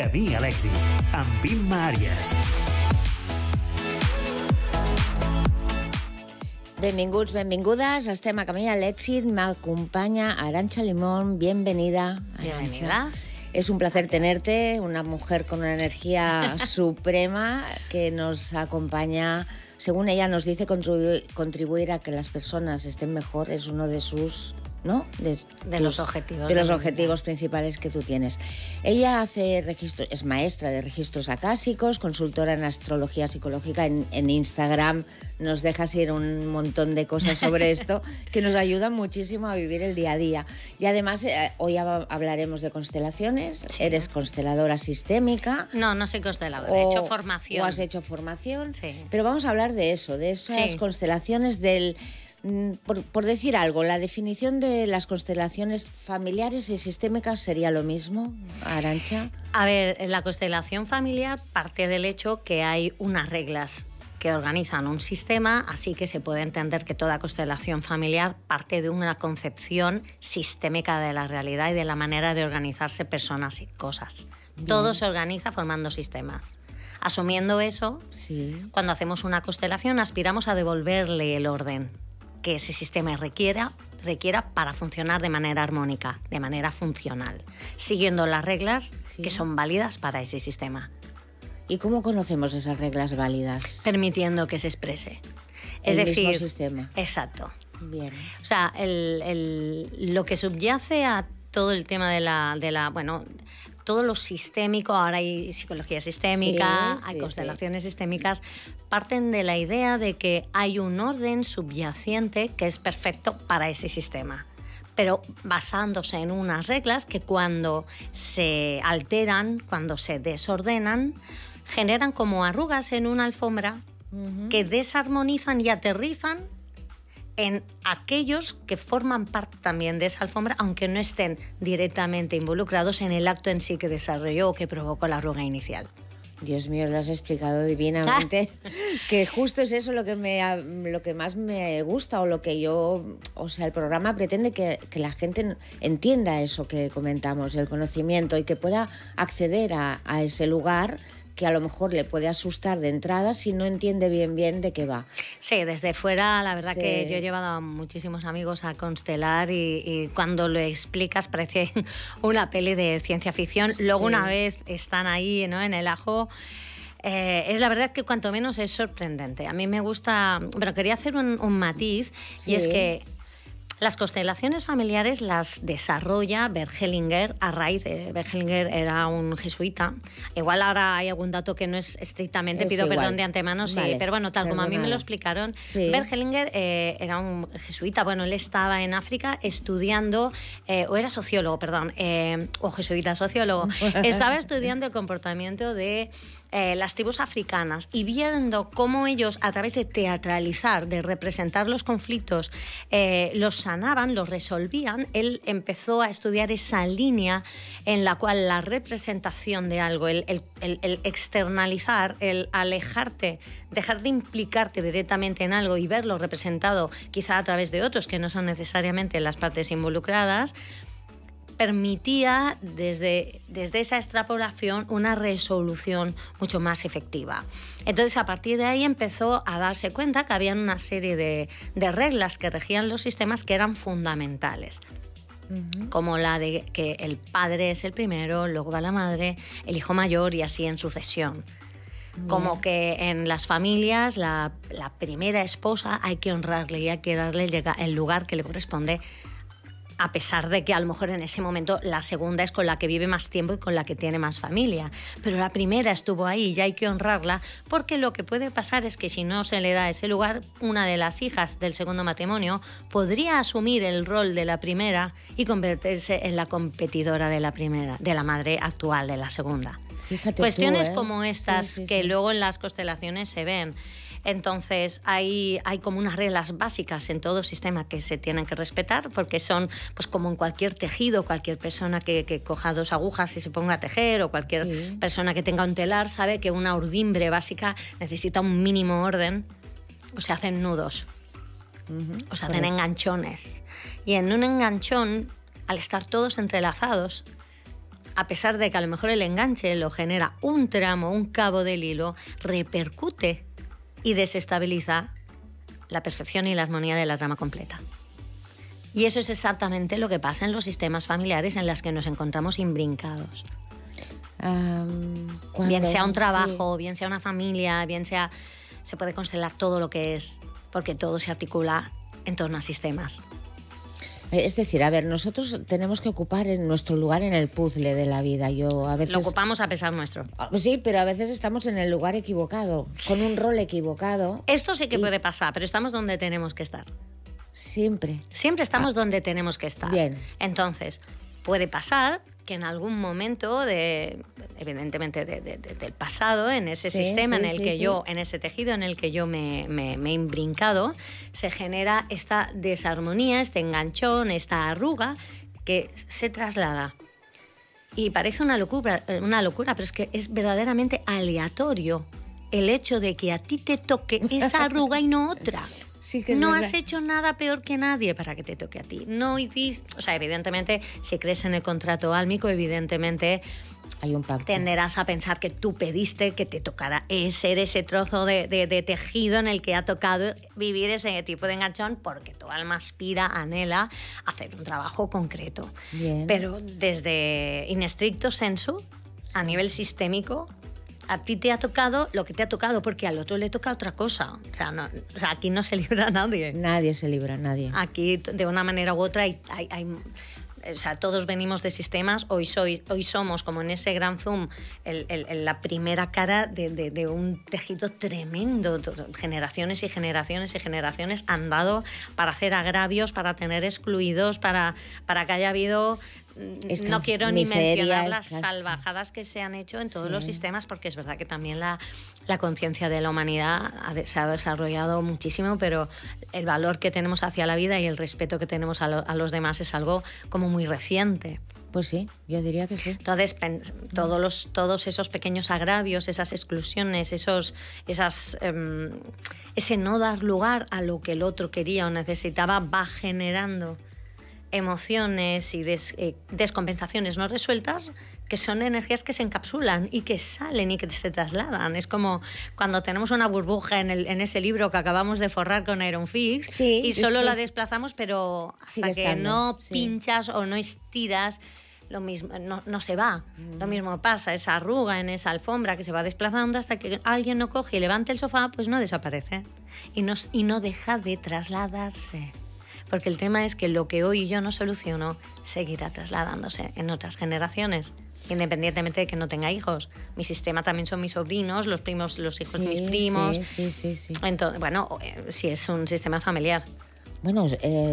Camí a l'èxit, amb Imma Àries. Benvinguts, benvingudes. Estem a Camí a l'èxit. M'acompaña Arantxa Limón. Bienvenida, Arantxa. Es un placer tenerte, una mujer con una energía suprema que nos acompaña. Según ella nos dice, contribuir a que las personas estén mejor es uno de sus... ¿no? De los objetivos. De los objetivos principales que tú tienes. Ella hace registro, es maestra de registros acásicos, consultora en astrología psicológica en Instagram. Nos dejas ir un montón de cosas sobre esto que nos ayudan muchísimo a vivir el día a día. Y además, hoy hablaremos de constelaciones. Sí. Eres consteladora sistémica. No, no soy consteladora, he hecho formación. O has hecho formación. Sí. Pero vamos a hablar de eso, de esas constelaciones del... Por decir algo, la definición de las constelaciones familiares y sistémicas sería lo mismo, Arantxa. A ver, la constelación familiar parte del hecho que hay unas reglas que organizan un sistema, así que se puede entender que toda constelación familiar parte de una concepción sistémica de la realidad y de la manera de organizarse personas y cosas. Bien. Todo se organiza formando sistemas. Asumiendo eso, cuando hacemos una constelación aspiramos a devolverle el orden que ese sistema requiera para funcionar de manera armónica, de manera funcional, siguiendo las reglas que son válidas para ese sistema. ¿Y cómo conocemos esas reglas válidas? Permitiendo que se exprese. Es decir, mismo sistema. Exacto. Bien. O sea, lo que subyace a todo el tema de la todo lo sistémico, ahora hay psicología sistémica, hay constelaciones sistémicas, parten de la idea de que hay un orden subyacente que es perfecto para ese sistema, pero basándose en unas reglas que cuando se alteran, cuando se desordenan, generan como arrugas en una alfombra que desarmonizan y aterrizan en aquellos que forman parte también de esa alfombra, aunque no estén directamente involucrados en el acto en sí que desarrolló o que provocó la arruga inicial. Dios mío, lo has explicado divinamente. Que justo es eso lo que más me gusta, o lo que el programa pretende que la gente entienda eso que comentamos, el conocimiento, y que pueda acceder a ese lugar que a lo mejor le puede asustar de entrada si no entiende bien de qué va. Sí, desde fuera, la verdad que yo he llevado a muchísimos amigos a constelar y cuando lo explicas parece una peli de ciencia ficción. Luego una vez están ahí, ¿no?, en el ajo, es la verdad que cuanto menos es sorprendente. A mí me gusta, pero quería hacer un matiz, y es que las constelaciones familiares las desarrolla Bert Hellinger a raíz de... Bert Hellinger era un jesuita. Igual ahora hay algún dato que no es estrictamente, pido perdón de antemano, pero bueno, tal como a mí me lo explicaron, Bert Hellinger era un jesuita. Bueno, él estaba en África estudiando, o era sociólogo, perdón, o jesuita sociólogo, estaba estudiando el comportamiento de las tribus africanas, y viendo cómo ellos, a través de teatralizar, de representar los conflictos, los sanaban, los resolvían. Él empezó a estudiar esa línea en la cual la representación de algo, el externalizar, el alejarte, dejar de implicarte directamente en algo y verlo representado quizá a través de otros que no son necesariamente las partes involucradas, permitía desde esa extrapolación una resolución mucho más efectiva. Entonces, a partir de ahí empezó a darse cuenta que había una serie de reglas que regían los sistemas que eran fundamentales. Como la de que el padre es el primero, luego va la madre, el hijo mayor, y así en sucesión. Como que en las familias la primera esposa hay que honrarle y hay que darle el lugar que le corresponde, a pesar de que a lo mejor en ese momento la segunda es con la que vive más tiempo y con la que tiene más familia. Pero la primera estuvo ahí y hay que honrarla, porque lo que puede pasar es que si no se le da ese lugar, una de las hijas del segundo matrimonio podría asumir el rol de la primera y convertirse en la competidora de la primera, de la madre actual, de la segunda. Fíjate Cuestiones tú, como estas que luego en las constelaciones se ven. Entonces hay como unas reglas básicas en todo sistema que se tienen que respetar, porque son, pues como en cualquier tejido, cualquier persona que coja 2 agujas y se ponga a tejer, o cualquier persona que tenga un telar sabe que una urdimbre básica necesita un mínimo orden, o se hacen nudos, o se hacen enganchones. Y en un enganchón, al estar todos entrelazados, a pesar de que a lo mejor el enganche lo genera un tramo, un cabo del hilo, repercute y desestabiliza la perfección y la armonía de la trama completa. Y eso es exactamente lo que pasa en los sistemas familiares en los que nos encontramos imbrincados. Bien sea un trabajo, bien sea una familia, bien sea... Se puede constelar todo lo que es, porque todo se articula en torno a sistemas. Es decir, a ver, nosotros tenemos que ocupar nuestro lugar en el puzzle de la vida. Yo a veces... Lo ocupamos a pesar nuestro. Sí, pero a veces estamos en el lugar equivocado, con un rol equivocado. Esto sí que puede pasar, pero estamos donde tenemos que estar. Siempre. Siempre estamos donde tenemos que estar. Bien. Entonces, puede pasar que en algún momento, evidentemente del pasado, en ese sistema en el que yo, en ese tejido en el que yo me he imbrincado, se genera esta desarmonía, este enganchón, esta arruga que se traslada. Y parece una locura, pero es que es verdaderamente aleatorio el hecho de que a ti te toque esa arruga y no otra. Sí, que no has hecho nada peor que nadie para que te toque a ti. No hiciste, o sea, evidentemente, si crees en el contrato álmico, evidentemente hay un pacto. Tenderás a pensar que tú pediste que te tocara ser ese trozo de tejido en el que ha tocado vivir ese tipo de enganchón, porque tu alma aspira, anhela hacer un trabajo concreto. Bien. Pero desde in stricto sensu, a nivel sistémico, a ti te ha tocado lo que te ha tocado, porque al otro le toca otra cosa. O sea, aquí no se libra nadie. Nadie se libra, nadie. Aquí, de una manera u otra, o sea, todos venimos de sistemas. Hoy somos, como en ese gran zoom, la primera cara de un tejido tremendo. Generaciones y generaciones y generaciones han dado para hacer agravios, para tener excluidos, para que haya habido... No quiero ni mencionar las salvajadas que se han hecho en todos los sistemas, porque es verdad que también la conciencia de la humanidad se ha desarrollado muchísimo, pero el valor que tenemos hacia la vida y el respeto que tenemos a los demás es algo como muy reciente. Pues sí, yo diría que sí. Entonces, todos esos pequeños agravios, esas exclusiones, ese no dar lugar a lo que el otro quería o necesitaba, va generando emociones y descompensaciones no resueltas, que son energías que se encapsulan y que salen y que se trasladan. Es como cuando tenemos una burbuja en ese libro que acabamos de forrar con Iron Fix, y solo la desplazamos, pero hasta que no pinchas o no estiras, lo mismo, no se va. Lo mismo pasa, esa arruga en esa alfombra que se va desplazando hasta que alguien no coge y levante el sofá, pues no desaparece y no deja de trasladarse. Porque el tema es que lo que hoy yo no soluciono seguirá trasladándose en otras generaciones, independientemente de que no tenga hijos. Mi sistema también son mis sobrinos, los hijos de mis primos. Sí. Entonces, bueno, si es un sistema familiar. Bueno,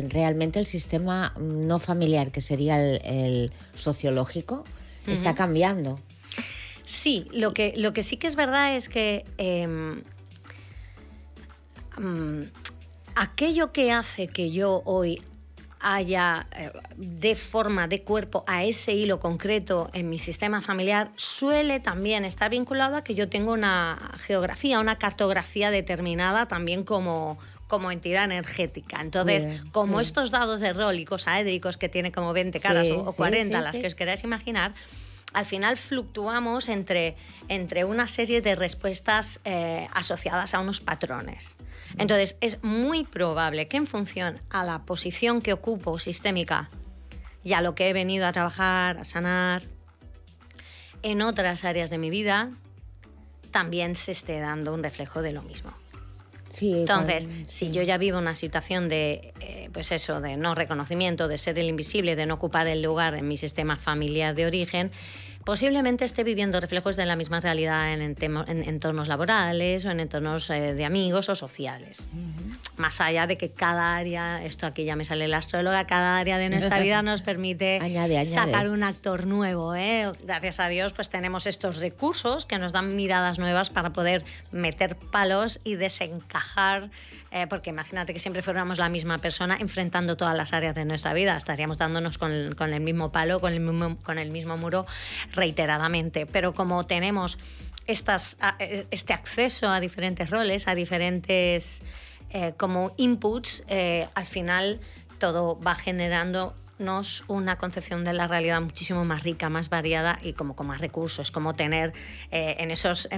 realmente el sistema no familiar, que sería el sociológico, está cambiando. Sí, lo que sí que es verdad es que aquello que hace que yo hoy haya de forma, de cuerpo, a ese hilo concreto en mi sistema familiar, suele también estar vinculado a que yo tengo una geografía, una cartografía determinada también como entidad energética. Entonces, como estos dados de rol y cosaédricos que tiene como 20 caras o 40, las que os queráis imaginar, al final fluctuamos entre una serie de respuestas asociadas a unos patrones. Entonces, es muy probable que en función a la posición que ocupo sistémica y a lo que he venido a trabajar, a sanar, en otras áreas de mi vida, también se esté dando un reflejo de lo mismo. Sí, entonces, si yo ya vivo una situación de, pues eso, de no reconocimiento, de ser el invisible, de no ocupar el lugar en mi sistema familiar de origen, posiblemente esté viviendo reflejos de la misma realidad en entornos laborales o en entornos de amigos o sociales. Más allá de que cada área, esto aquí ya me sale la astróloga, cada área de nuestra vida nos permite añade. sacar un actor nuevo. Gracias a Dios pues tenemos estos recursos que nos dan miradas nuevas para poder meter palos y desencajar, porque imagínate que siempre fuéramos la misma persona enfrentando todas las áreas de nuestra vida, estaríamos dándonos con el mismo palo, con el mismo muro reiteradamente. Pero como tenemos este acceso a diferentes roles, a diferentes como inputs, al final todo va generando darnos una concepción de la realidad muchísimo más rica, más variada y como con más recursos, como tener en esos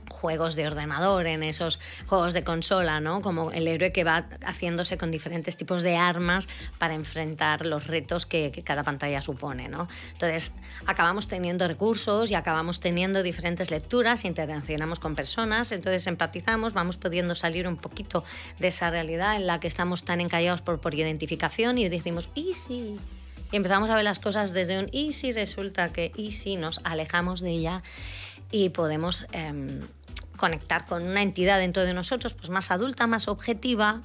juegos de ordenador, en esos juegos de consola, ¿no? Como el héroe que va haciéndose con diferentes tipos de armas para enfrentar los retos que cada pantalla supone, ¿no? Entonces, acabamos teniendo recursos y acabamos teniendo diferentes lecturas, interaccionamos con personas, entonces empatizamos, vamos pudiendo salir un poquito de esa realidad en la que estamos tan encallados por identificación y decimos, ¿y si? Y empezamos a ver las cosas desde un ¿y si resulta que? ¿Y si? Nos alejamos de ella y podemos conectar con una entidad dentro de nosotros, pues más adulta, más objetiva,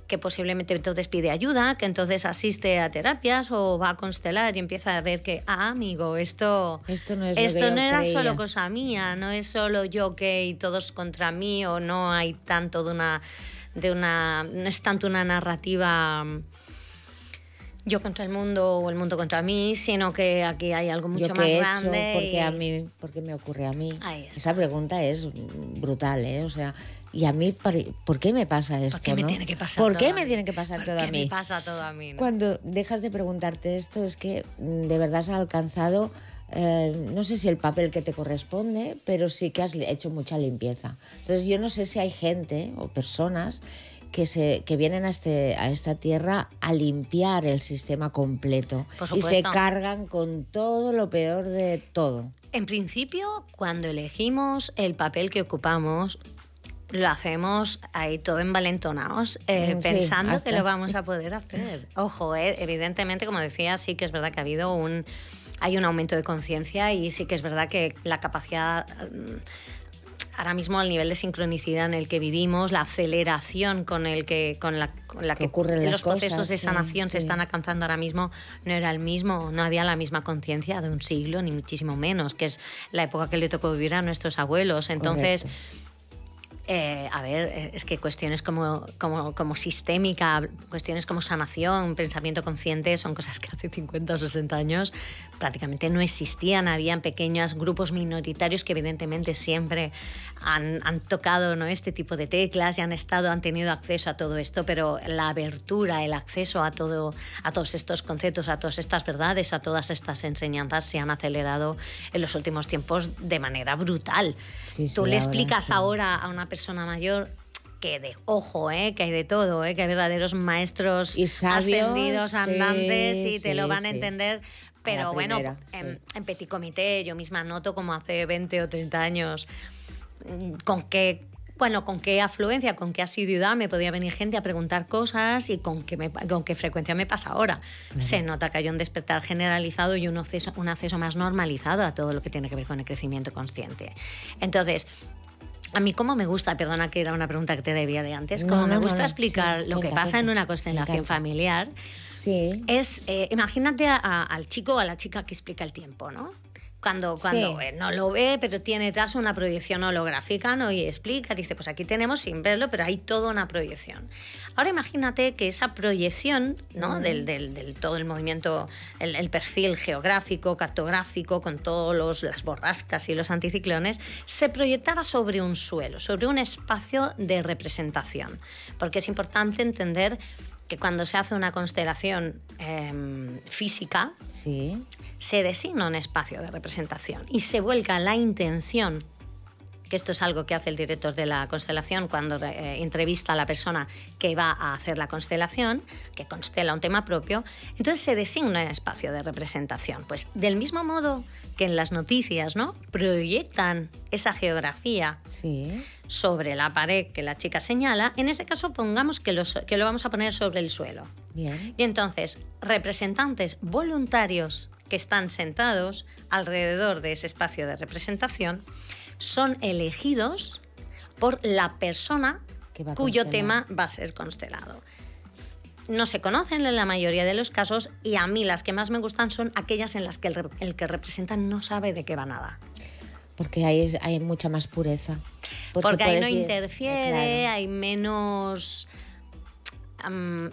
que posiblemente entonces pide ayuda, que entonces asiste a terapias o va a constelar y empieza a ver que, amigo, esto no era solo cosa mía, no es solo yo y todos contra mí, o no hay tanto no es tanto una narrativa yo contra el mundo o el mundo contra mí, sino que aquí hay algo mucho más grande. ¿Por qué me ocurre a mí? Esa pregunta es brutal, ¿eh? O sea, ¿y a mí por qué me pasa esto? ¿Por qué me tiene que pasar ¿Por qué me tiene que pasar todo a mí? ¿Por qué me pasa todo a mí? ¿No? Cuando dejas de preguntarte esto es que de verdad has alcanzado, no sé si el papel que te corresponde, pero sí que has hecho mucha limpieza. Entonces yo no sé si hay gente o personas que vienen a esta tierra a limpiar el sistema completo y se cargan con todo lo peor de todo. En principio, cuando elegimos el papel que ocupamos, lo hacemos ahí todo envalentonados, pensando que lo vamos a poder hacer. Ojo, evidentemente, como decía, sí que es verdad que hay un aumento de conciencia y sí que es verdad que la capacidad... Ahora mismo el nivel de sincronicidad en el que vivimos, la aceleración con la que los procesos de sanación se están alcanzando ahora mismo, no era el mismo, no había la misma conciencia de un siglo, ni muchísimo menos, que es la época que le tocó vivir a nuestros abuelos. Entonces, es que cuestiones como sistémica, cuestiones como sanación, pensamiento consciente, son cosas que hace 50 o 60 años prácticamente no existían. Habían pequeños grupos minoritarios que evidentemente siempre han tocado, ¿no?, este tipo de teclas y han tenido acceso a todo esto, pero la abertura, el acceso a todos estos conceptos, a todas estas verdades, a todas estas enseñanzas se han acelerado en los últimos tiempos de manera brutal. Tú le explicas ahora a una persona mayor que que hay de todo, que hay verdaderos maestros y sabios, ascendidos, andantes, y te lo van a entender. Pero bueno, en petit comité yo misma noto como hace 20 o 30 años con qué afluencia, con qué asiduidad me podía venir gente a preguntar cosas y con qué frecuencia me pasa ahora. Se nota que hay un despertar generalizado y un acceso más normalizado a todo lo que tiene que ver con el crecimiento consciente. Entonces, a mí como me gusta, perdona que era una pregunta que te debía de antes, me gusta explicar lo que pasa en una constelación familiar, es, imagínate al chico o a la chica que explica el tiempo, ¿no? Cuando no lo ve, pero tiene detrás una proyección holográfica, ¿no? Y explica, dice, pues aquí tenemos sin verlo, pero hay toda una proyección. Ahora imagínate que esa proyección, ¿no? del todo el movimiento, el perfil geográfico, cartográfico, con todas las borrascas y los anticiclones, se proyectara sobre un suelo, sobre un espacio de representación. Porque es importante entender que cuando se hace una constelación física, se designa un espacio de representación y se vuelca la intención, que esto es algo que hace el director de la constelación cuando entrevista a la persona que va a hacer la constelación, que constela un tema propio, entonces se designa un espacio de representación. Pues del mismo modo que en las noticias, ¿no?, proyectan esa geografía sobre la pared que la chica señala, en este caso pongamos que lo vamos a poner sobre el suelo. Bien. Y entonces, representantes voluntarios que están sentados alrededor de ese espacio de representación son elegidos por la persona cuyo tema va a ser constelado. No se conocen en la mayoría de los casos y a mí las que más me gustan son aquellas en las que el que representa no sabe de qué va nada. Porque hay mucha más pureza. Porque ahí no interfiere, hay menos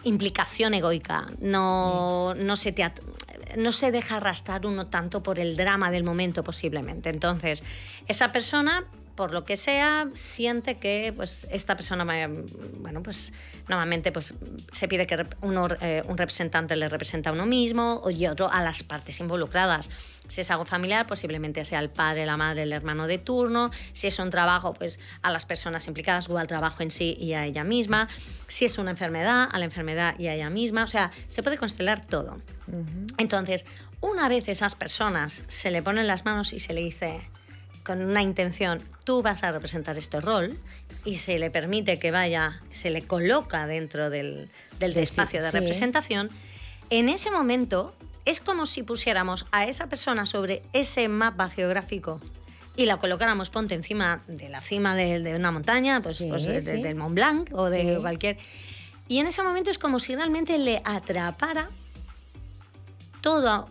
implicación egoica, no se deja arrastrar uno tanto por el drama del momento posiblemente. Entonces, esa persona, por lo que sea, siente que pues esta persona, bueno, pues normalmente pues se pide que un representante le representa a uno mismo y otro a las partes involucradas. Si es algo familiar, posiblemente sea el padre, la madre, el hermano de turno. Si es un trabajo, pues a las personas implicadas o al trabajo en sí y a ella misma. Si es una enfermedad, a la enfermedad y a ella misma. O sea, se puede constelar todo. Entonces, una vez esas personas se le ponen las manos y se le dice con una intención, tú vas a representar este rol, y se le permite que vaya, se le coloca dentro del espacio de representación, en ese momento es como si pusiéramos a esa persona sobre ese mapa geográfico y la colocáramos, ponte encima de la cima de una montaña, del Mont Blanc o de cualquier... Y en ese momento es como si realmente le atrapara todo.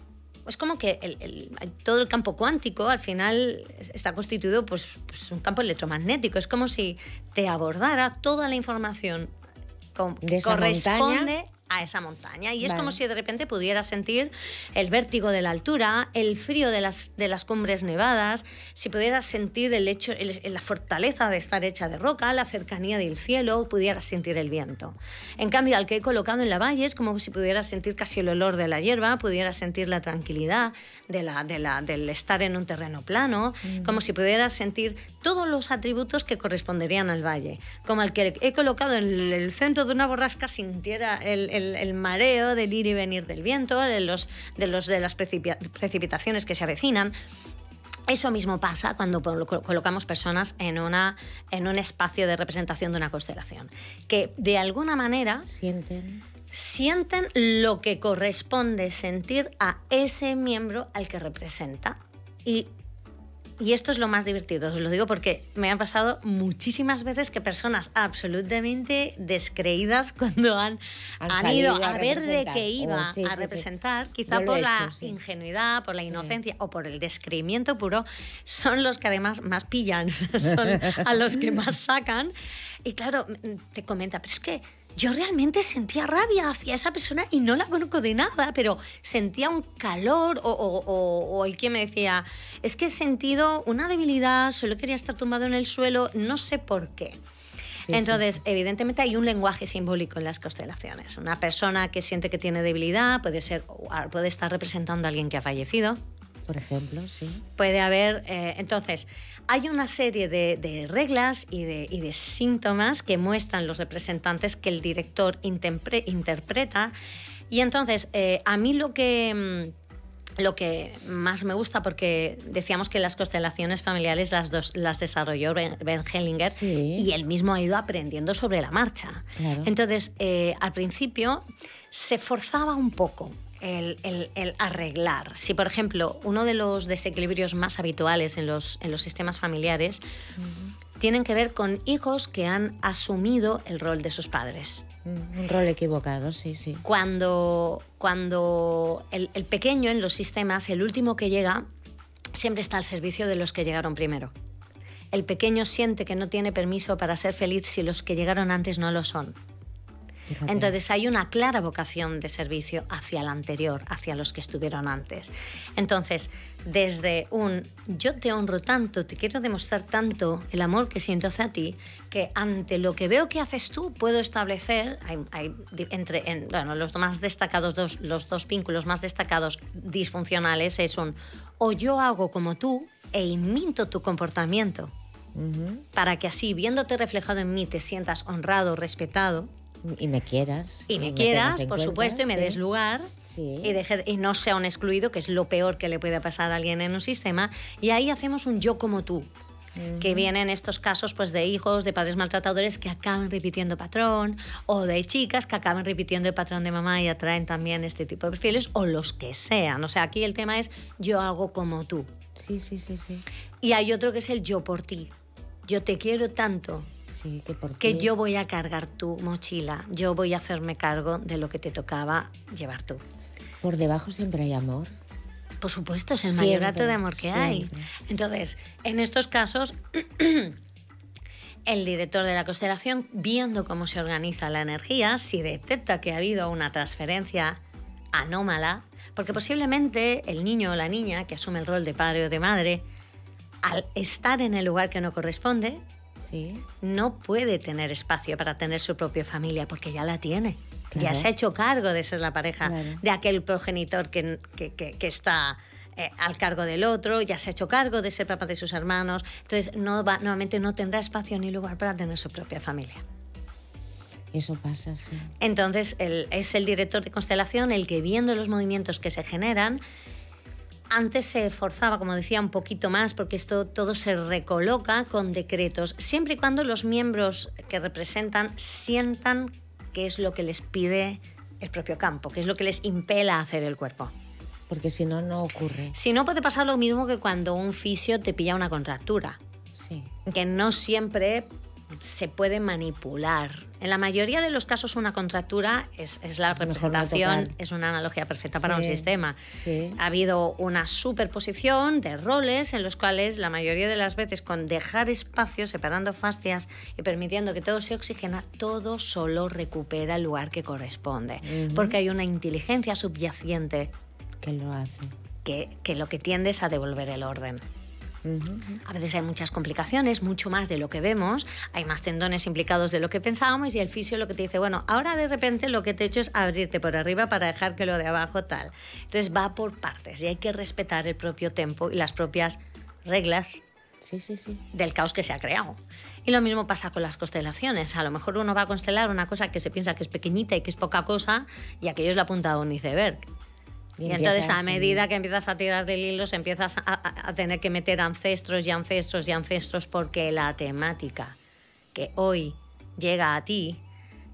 Es como que todo el campo cuántico al final está constituido pues un campo electromagnético. Es como si te abordara toda la información que corresponde a esa montaña. Y es como si de repente pudieras sentir el vértigo de la altura, el frío de las cumbres nevadas, si pudieras sentir la fortaleza de estar hecha de roca, la cercanía del cielo, pudieras sentir el viento. En cambio, al que he colocado en la valle es como si pudieras sentir casi el olor de la hierba, pudieras sentir la tranquilidad del estar en un terreno plano, como si pudieras sentir todos los atributos que corresponderían al valle. Como al que he colocado en el centro de una borrasca sintiera el mareo del ir y venir del viento, de las precipitaciones que se avecinan. Eso mismo pasa cuando colocamos personas en un espacio de representación de una constelación, que de alguna manera sienten lo que corresponde sentir a ese miembro al que representa. Y esto es lo más divertido, os lo digo porque me ha pasado muchísimas veces que personas absolutamente descreídas, cuando han ido a ver de qué iba a representar, quizá por la ingenuidad, por la inocencia o por el descreimiento puro, son los que además más pillan, son a los que más sacan. Y claro, te comenta, pero es que yo realmente sentía rabia hacia esa persona y no la conozco de nada, pero sentía un calor o el que me decía, es que he sentido una debilidad, solo quería estar tumbado en el suelo, no sé por qué. Entonces, evidentemente hay un lenguaje simbólico en las constelaciones. Una persona que siente que tiene debilidad puede estar representando a alguien que ha fallecido. Por ejemplo, puede haber... entonces, hay una serie de reglas y de síntomas que muestran los representantes que el director interpreta. Y entonces, a mí lo que más me gusta, porque decíamos que las constelaciones familiares las desarrolló Ben Hellinger, y él mismo ha ido aprendiendo sobre la marcha. Claro. Entonces, al principio se forzaba un poco el arreglar. Si, por ejemplo, uno de los desequilibrios más habituales en los sistemas familiares tienen que ver con hijos que han asumido el rol de sus padres. Un rol equivocado, sí. Cuando el pequeño en los sistemas, el último que llega, siempre está al servicio de los que llegaron primero. El pequeño siente que no tiene permiso para ser feliz si los que llegaron antes no lo son. Fíjate. Entonces hay una clara vocación de servicio hacia el anterior, hacia los que estuvieron antes. Entonces, desde yo te honro tanto, te quiero demostrar tanto el amor que siento hacia ti, que ante lo que veo que haces tú puedo establecer, los más destacados, los dos vínculos más destacados disfuncionales es o yo hago como tú e imito tu comportamiento, para que así, viéndote reflejado en mí, te sientas honrado, respetado. Y me quieras. Y me quieras, por supuesto, y me des lugar. Y no sea un excluido, que es lo peor que le puede pasar a alguien en un sistema. Y ahí hacemos un yo como tú, que vienen estos casos pues, de hijos, de padres maltratadores que acaban repitiendo patrón, o de chicas que acaban repitiendo el patrón de mamá y atraen también este tipo de perfiles, o los que sean. O sea, aquí el tema es yo hago como tú. Sí. Y hay otro que es el yo por ti. Yo te quiero tanto. Que yo voy a cargar tu mochila, yo voy a hacerme cargo de lo que te tocaba llevar tú. Por debajo siempre hay amor. Por supuesto, es el mayor acto de amor que hay. Entonces, en estos casos, El director de la constelación, viendo cómo se organiza la energía, si detecta que ha habido una transferencia anómala, porque posiblemente el niño o la niña que asume el rol de padre o de madre, al estar en el lugar que no corresponde, no puede tener espacio para tener su propia familia, porque ya la tiene. Claro. Ya se ha hecho cargo de ser la pareja de aquel progenitor que está al cargo del otro, ya se ha hecho cargo de ser papá de sus hermanos, entonces normalmente no tendrá espacio ni lugar para tener su propia familia. Eso pasa, sí. Entonces es el director de constelación el que, viendo los movimientos que se generan, antes se esforzaba, como decía, un poquito más, porque esto todo se recoloca con decretos, siempre y cuando los miembros que representan sientan qué es lo que les pide el propio campo, qué es lo que les impela a hacer el cuerpo. Porque si no, no ocurre. Si no, puede pasar lo mismo que cuando un fisio te pilla una contractura. Sí. Que no siempre se puede manipular. En la mayoría de los casos una contractura es la representación, es una analogía perfecta para un sistema. Sí. Ha habido una superposición de roles en los cuales la mayoría de las veces, con dejar espacio, separando fascias y permitiendo que todo se oxigena, todo solo recupera el lugar que corresponde. Porque hay una inteligencia subyacente que lo hace. Que lo que tiende es a devolver el orden. A veces hay muchas complicaciones, mucho más de lo que vemos, hay más tendones implicados de lo que pensábamos, y el fisio lo que te dice, bueno, ahora de repente lo que te he hecho es abrirte por arriba para dejar que lo de abajo tal. Entonces va por partes y hay que respetar el propio tempo y las propias reglas del caos que se ha creado. Y lo mismo pasa con las constelaciones. A lo mejor uno va a constelar una cosa que se piensa que es pequeñita y que es poca cosa, y aquello es la punta de un iceberg. Y entonces, a medida que empiezas a tirar del hilo, empiezas a tener que meter ancestros y ancestros y ancestros, porque la temática que hoy llega a ti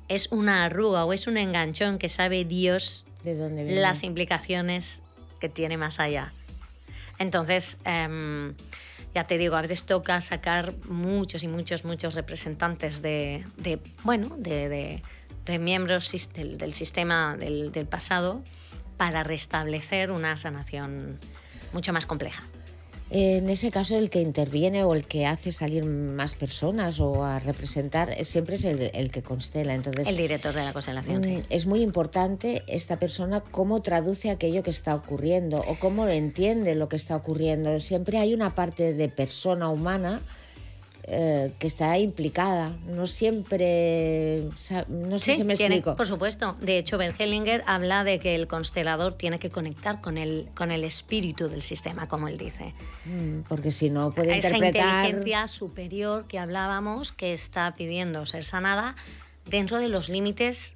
es una arruga o es un enganchón que sabe Dios de dónde viene, las implicaciones que tiene más allá. Entonces, ya te digo, a veces toca sacar muchos y muchos representantes de miembros del sistema del pasado, para restablecer una sanación mucho más compleja. En ese caso, el que interviene o el que hace salir más personas o a representar siempre es el que constela. Entonces, el director de la constelación, sí. Es muy importante esta persona cómo traduce aquello que está ocurriendo o cómo entiende lo que está ocurriendo. Siempre hay una parte de persona humana que está implicada, no siempre, no sé si me explico. Por supuesto. De hecho, Bert Hellinger habla de que el constelador tiene que conectar con el espíritu del sistema, como él dice. Porque si no puede esa interpretar... inteligencia superior que hablábamos, que está pidiendo ser sanada dentro de los límites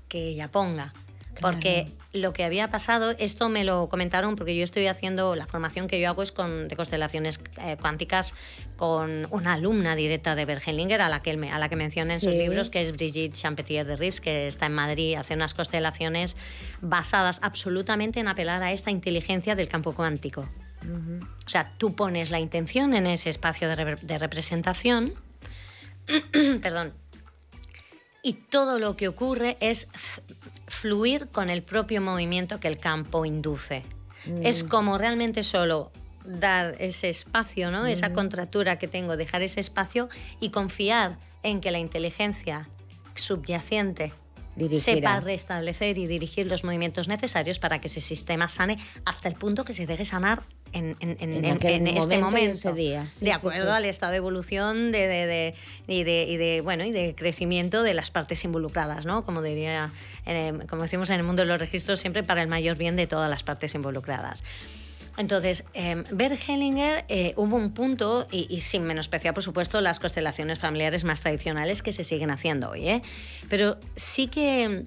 que ella ponga. Porque lo que había pasado, esto me lo comentaron porque yo estoy haciendo, la formación que yo hago es de constelaciones cuánticas con una alumna directa de Bert Hellinger, a la que menciona en sus libros, que es Brigitte Champetier de Rives, que está en Madrid, hace unas constelaciones basadas absolutamente en apelar a esta inteligencia del campo cuántico. O sea, tú pones la intención en ese espacio de representación, perdón, y todo lo que ocurre es fluir con el propio movimiento que el campo induce. Es como realmente solo dar ese espacio, ¿no? Esa contractura que tengo, dejar ese espacio y confiar en que la inteligencia subyacente sepa restablecer y dirigir los movimientos necesarios para que ese sistema sane hasta el punto que se deje sanar en este momento, de acuerdo al estado de evolución y de crecimiento de las partes involucradas, ¿no? Como decimos en el mundo de los registros, siempre para el mayor bien de todas las partes involucradas. Entonces, Bert Hellinger hubo un punto, y sin menospreciar, por supuesto, las constelaciones familiares más tradicionales que se siguen haciendo hoy, pero sí que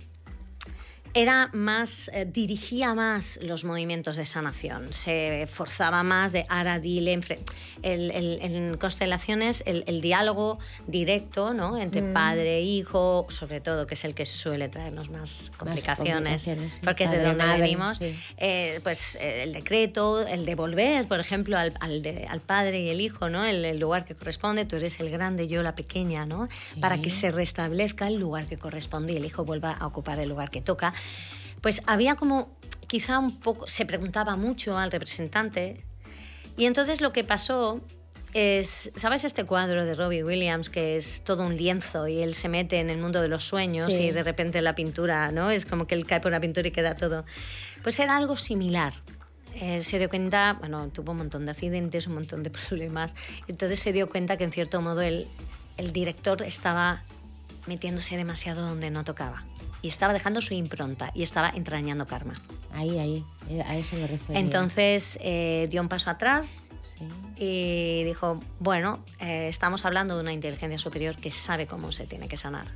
dirigía más los movimientos de sanación, se forzaba más de ara, dile, en constelaciones el diálogo directo, ¿no? Entre padre e hijo, sobre todo, que es el que suele traernos más complicaciones sí. Porque es de donde venimos, sí. Pues el decreto, el devolver, por ejemplo, al padre y el hijo, ¿no? El lugar que corresponde, tú eres el grande, yo la pequeña, ¿no? Sí. Para que se restablezca el lugar que corresponde y el hijo vuelva a ocupar el lugar que toca. Pues había como, quizá un poco, se preguntaba mucho al representante, y entonces lo que pasó ¿Sabes este cuadro de Robbie Williams que es todo un lienzo y él se mete en el mundo de los sueños y de repente la pintura, ¿no? Es como que él cae por la pintura y queda todo. Pues era algo similar. Se dio cuenta, bueno, tuvo un montón de accidentes, un montón de problemas. Entonces se dio cuenta que en cierto modo el director estaba metiéndose demasiado donde no tocaba. Y estaba dejando su impronta y estaba entrañando karma. Ahí, a eso me refería. Entonces dio un paso atrás y dijo, bueno, estamos hablando de una inteligencia superior que sabe cómo se tiene que sanar.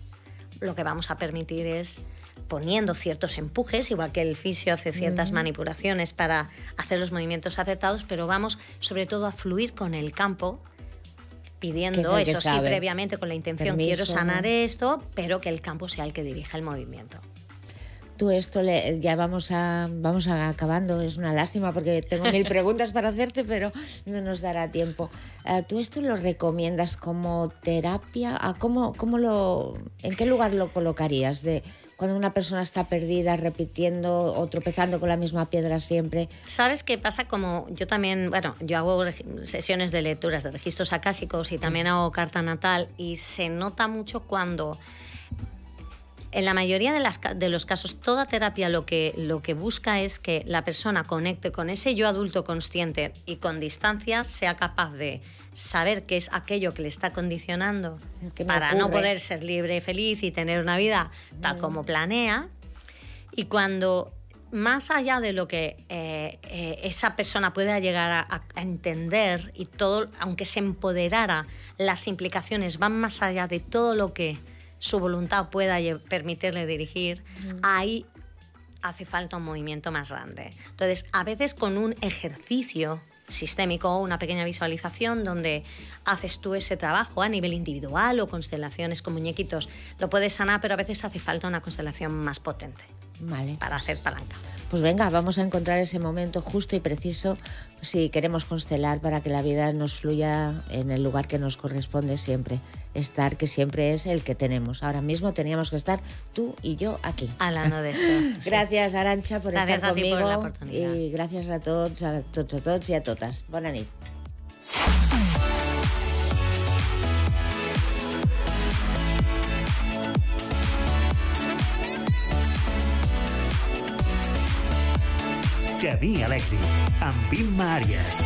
Lo que vamos a permitir es poniendo ciertos empujes, igual que el fisio hace ciertas manipulaciones para hacer los movimientos acertados, pero vamos sobre todo a fluir con el campo, pidiendo, eso sí, previamente con la intención, quiero sanar esto, pero que el campo sea el que dirija el movimiento. Tú esto ya vamos acabando, es una lástima porque tengo 1000 preguntas para hacerte, pero no nos dará tiempo. ¿Tú esto lo recomiendas como terapia? ¿En qué lugar lo colocarías? De cuando una persona está perdida, repitiendo o tropezando con la misma piedra siempre. ¿Sabes qué pasa? Como yo también, bueno, yo hago sesiones de lecturas de registros acásicos y también hago carta natal, y se nota mucho cuando... En la mayoría de los casos, toda terapia lo que busca es que la persona conecte con ese yo adulto consciente y con distancia sea capaz de saber qué es aquello que le está condicionando para no poder ser libre y feliz y tener una vida tal como planea. Y cuando, más allá de lo que esa persona pueda llegar a entender, y todo, aunque se empoderara, las implicaciones van más allá de todo lo que su voluntad pueda permitirle dirigir, ahí hace falta un movimiento más grande. Entonces, a veces con un ejercicio sistémico o una pequeña visualización donde haces tú ese trabajo a nivel individual o constelaciones con muñequitos, lo puedes sanar, pero a veces hace falta una constelación más potente para hacer palanca. Pues venga, vamos a encontrar ese momento justo y preciso si queremos constelar para que la vida nos fluya en el lugar que nos corresponde siempre estar, que siempre es el que tenemos. Ahora mismo teníamos que estar tú y yo aquí. Hablando de esto. Gracias, Arantxa, por estar conmigo. Gracias a ti por la oportunidad. Y gracias a tots y a totes. Bona nit. Camí a l'èxit, amb Imma Àries.